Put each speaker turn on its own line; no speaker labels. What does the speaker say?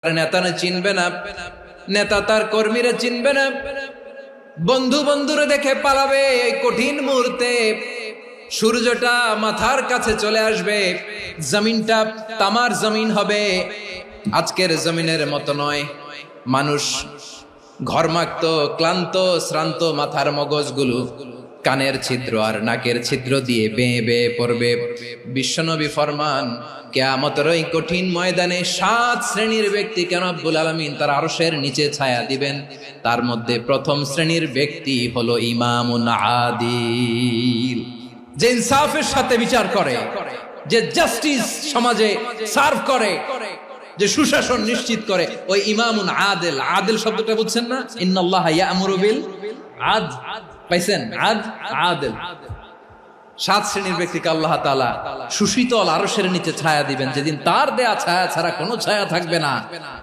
নেতা চিনবে না, নেতা তার কর্মীরা চিনবে না, বন্ধু বন্ধুরে দেখে পালাবে। এই কঠিন মুহূর্তে সূর্যটা মাথার কাছে চলে আসবে, জমিনটা তামার জমিন হবে। আজকের জমিনের মতো নয়। মানুষ ঘর্মাক্ত, ক্লান্ত, শ্রান্ত মাথার মগজগুলো কানের ছিদ্র আর নাকের ছিদ্র দিয়ে বেয়ে বেয়ে পড়বে। বিশ্বনবী ফরমান, কিয়ামতের ওই কঠিন ময়দানে 7 শ্রেণীর ব্যক্তিকে রব্বুল আলামিন তার আরশের নিচে ছায়া দিবেন। তার মধ্যে প্রথম শ্রেণীর ব্যক্তি হলো ইমামুন আদিল, যে ইনসাফের সাথে বিচার করে, যে জাস্টিস সমাজে সার্ভ করে, যে সুশাসন নিশ্চিত করে, ওই ইমামুন আদিল। আদিল শব্দটা বুঝছেন না? ইন্নাল্লাহা ইয়া'মুরু বিল আদল। পাইছেন? আদিল। 7 শ্রেণীর ব্যক্তিকে আল্লাহ তাআলা সুশীতল আরশের নিচে ছায়া দিবেন, যেদিন তার দেয়া ছায়া ছাড়া কোনো ছায়া থাকবে না।